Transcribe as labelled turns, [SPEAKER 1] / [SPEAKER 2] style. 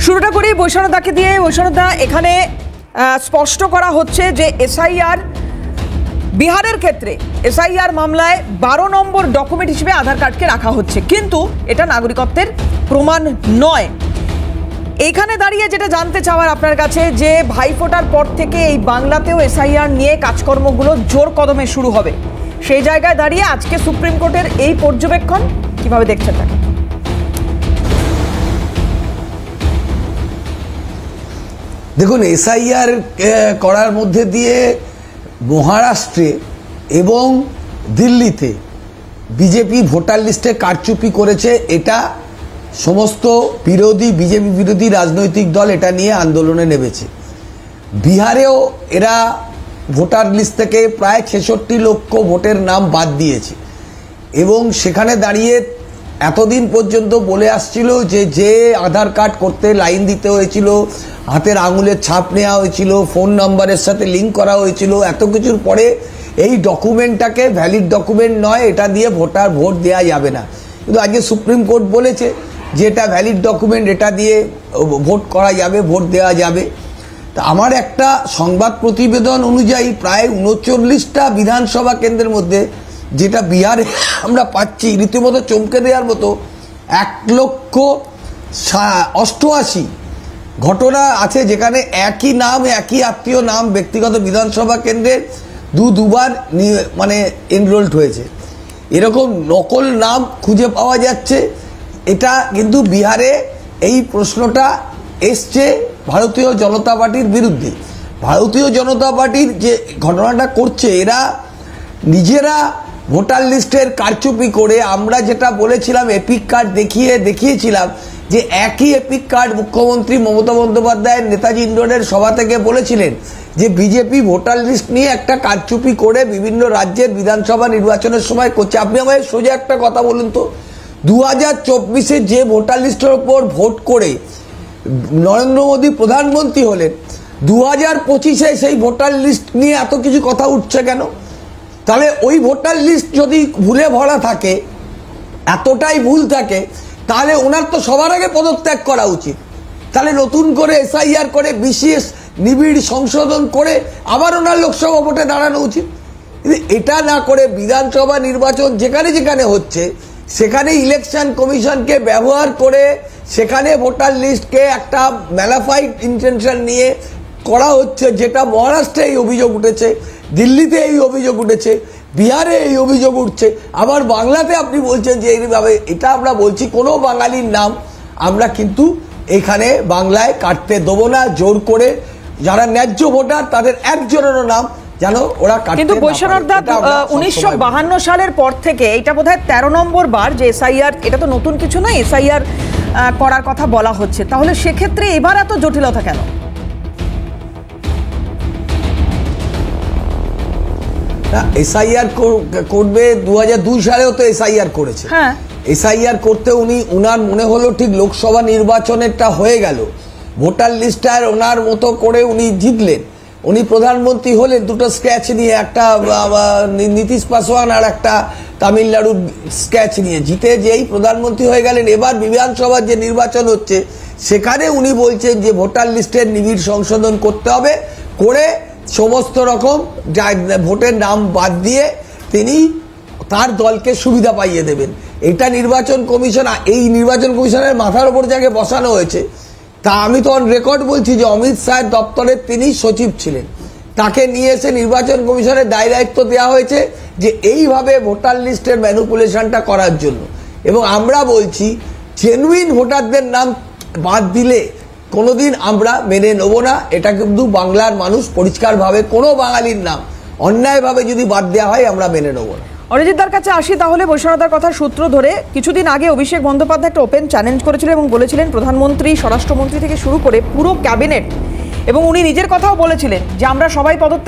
[SPEAKER 1] শুরুটা করি বৈষ্ণবদাকে দিয়ে। বৈষ্ণবদা, এখানে স্পষ্ট করা হচ্ছে যে এসআইআর বিহারের ক্ষেত্রে এসআইআর মামলায় 12 নম্বর ডকুমেন্ট হিসেবে আধার কার্ডকে রাখা হচ্ছে, কিন্তু এটা নাগরিকত্বের প্রমাণ নয়। এইখানে দাঁড়িয়ে যেটা জানতে চাওয়ার আপনার কাছে, যে ভাইফোঁটার পর থেকে এই বাংলাতেও এসআইআর নিয়ে কাজকর্মগুলো জোর কদমে শুরু হবে, সেই জায়গায় দাঁড়িয়ে আজকে সুপ্রিম কোর্টের এই পর্যবেক্ষণ কিভাবে দেখছেন তাকে?
[SPEAKER 2] দেখুন, এসআইআর করার মধ্যে দিয়ে মহারাষ্ট্রে এবং দিল্লিতে বিজেপি ভোটার লিস্টে কারচুপি করেছে। এটা সমস্ত বিজেপি বিরোধী রাজনৈতিক দল এটা নিয়ে আন্দোলনে নেমেছে। বিহারেও এরা ভোটার লিস্ট থেকে প্রায় 66 লক্ষ ভোটের নাম বাদ দিয়েছে এবং সেখানে দাঁড়িয়ে এতদিন পর্যন্ত বলে আসছিল যে আধার কার্ড করতে লাইন দিতে হয়েছিল, হাতের আঙুলের ছাপ নেওয়া হয়েছিল, ফোন নাম্বারের সাথে লিঙ্ক করা হয়েছিল, এত কিছুর পরে এই ডকুমেন্টটাকে ভ্যালিড ডকুমেন্ট নয়, এটা দিয়ে ভোট দেওয়া যাবে না। কিন্তু আজকে সুপ্রিম কোর্ট বলেছে যে এটা ভ্যালিড ডকুমেন্ট, এটা দিয়ে ভোট করা যাবে, ভোট দেওয়া যাবে। তা আমার একটা সংবাদ প্রতিবেদন অনুযায়ী প্রায় 39টা বিধানসভা কেন্দ্রের মধ্যে, যেটা বিহারে আমরা পাচ্ছি রীতিমতো চমকে দেওয়ার মতো, 1,88,000 ঘটনা আছে যেখানে একই নাম, একই আত্মীয় নাম ব্যক্তিগত বিধানসভা কেন্দ্রে দুবার মানে এনরোল্ড হয়েছে। এরকম নকল নাম খুঁজে পাওয়া যাচ্ছে। এটা কিন্তু বিহারে এই প্রশ্নটা এসছে ভারতীয় জনতা পার্টির বিরুদ্ধে। ভারতীয় জনতা পার্টির যে ঘটনাটা করছে, এরা নিজেরা ভোটার লিস্টের কারচুপি করে, আমরা যেটা বলেছিলাম এপিক কার্ড দেখিয়েছিলাম যে একই এপিক কার্ড মুখ্যমন্ত্রী মমতা বন্দ্যোপাধ্যায়ের নেতাজি ইন্ডোরের সভা থেকে বলেছিলেন যে বিজেপি ভোটার লিস্ট নিয়ে একটা কারচুপি করে বিভিন্ন রাজ্যের বিধানসভা নির্বাচনের সময় করছে। আপনি আমায় সোজা একটা কথা বলুন তো, 2024-এ যে ভোটার লিস্টের ওপর ভোট করে নরেন্দ্র মোদী প্রধানমন্ত্রী হলেন, 2025-এ সেই ভোটার লিস্ট নিয়ে এত কিছু কথা উঠছে কেন? তাহলে ওই ভোটার লিস্ট যদি ভুলে ভরা থাকে, এতটাই ভুল থাকে, তাহলে ওনার তো সবার আগে পদত্যাগ করা উচিত। তাহলে নতুন করে এসআইআর করে বিশেষ নিবিড় সংশোধন করে আবার ওনার লোকসভা ভোটে দাঁড়ানো উচিত। এটা না করে বিধানসভা নির্বাচন যেখানে যেখানে হচ্ছে সেখানে ইলেকশন কমিশনকে ব্যবহার করে সেখানে ভোটার লিস্টকে একটা ম্যালাফাইড ইন্টেনশন নিয়ে করা হচ্ছে, যেটা মহারাষ্ট্রে এই অভিযোগ উঠেছে, দিল্লিতে এই অভিযোগ উঠেছে, বিহারে এই অভিযোগ উঠছে। আবার বাংলাতে আপনি বলছেন যে এইভাবে, এটা আমরা বলছি কোনো বাঙালির নাম আমরা কিন্তু এখানে বাংলায় কাটতে দেবো না। জোর করে যারা ন্যায্য ভোটার তাদের একজনেরও নাম যেন ওরা কাটতে।
[SPEAKER 1] কিন্তু বৈষ্ণবদা, 1952 সালের পর থেকে এটা বোধহয় 13 নম্বর বার যে এসআইআর, এটা তো নতুন কিছু নয়, এসআইআর করার কথা বলা হচ্ছে। তাহলে সেক্ষেত্রে এবার এত জটিলতা কেন?
[SPEAKER 2] এসআইআর করবে, 2002 সালেও তো এসআইআর করেছে।
[SPEAKER 1] হ্যাঁ,
[SPEAKER 2] এসআইআর করতে উনার মনে হলো ঠিক লোকসভা নির্বাচনেরটা হয়ে গেল, ভোটার লিস্টার ওনার মতো করে উনি জিতলেন, উনি প্রধানমন্ত্রী হলেন দুটো স্কেচ নিয়ে, একটা নীতিশ পাসওয়ান আর একটা তামিলনাড়ুর স্কেচ নিয়ে জিতে যেই প্রধানমন্ত্রী হয়ে গেলেন। এবার বিধানসভার যে নির্বাচন হচ্ছে সেখানে উনি বলছেন যে ভোটার লিস্টের নিবিড় সংশোধন করতে হবে, করে সমস্ত রকম ভোটের নাম বাদ দিয়ে তিনি তার দলকে সুবিধা পাইয়ে দেবেন। এটা নির্বাচন কমিশন, এই নির্বাচন কমিশনের মাথার উপর যাকে বসানো হয়েছে, তা আমি তো অন রেকর্ড বলছি যে অমিত শাহের দপ্তরের তিনি সচিব ছিলেন, তাকে নিয়ে এসে নির্বাচন কমিশনের দায়িত্ব দেওয়া হয়েছে যে এইভাবে ভোটার লিস্টের ম্যানিপুলেশনটা করার জন্য। এবং আমরা বলছি জেনুইন ভোটারদের নাম বাদ দিলে কোনোদিন আমরা মেনে নেব না। এটা কিন্তু বাংলার মানুষ পরিষ্কারভাবে, কোনো বাঙালির নাম অন্যায়ভাবে যদি বাদ দেওয়া হয় আমরা মেনে নেব না।
[SPEAKER 1] অরিজিৎদার কাছে আসি তাহলে। বৈষ্ণবদার কথার সূত্র ধরে কিছুদিন আগে অভিষেক বন্দ্যোপাধ্যায় একটা ওপেন চ্যালেঞ্জ করেছিলেন এবং বলেছিলেন প্রধানমন্ত্রী, স্বরাষ্ট্রমন্ত্রী থেকে শুরু করে পুরো ক্যাবিনেট, এবং উনি নিজের কথাও বলেছিলেন যে আমরা সবাই পদত্যাগ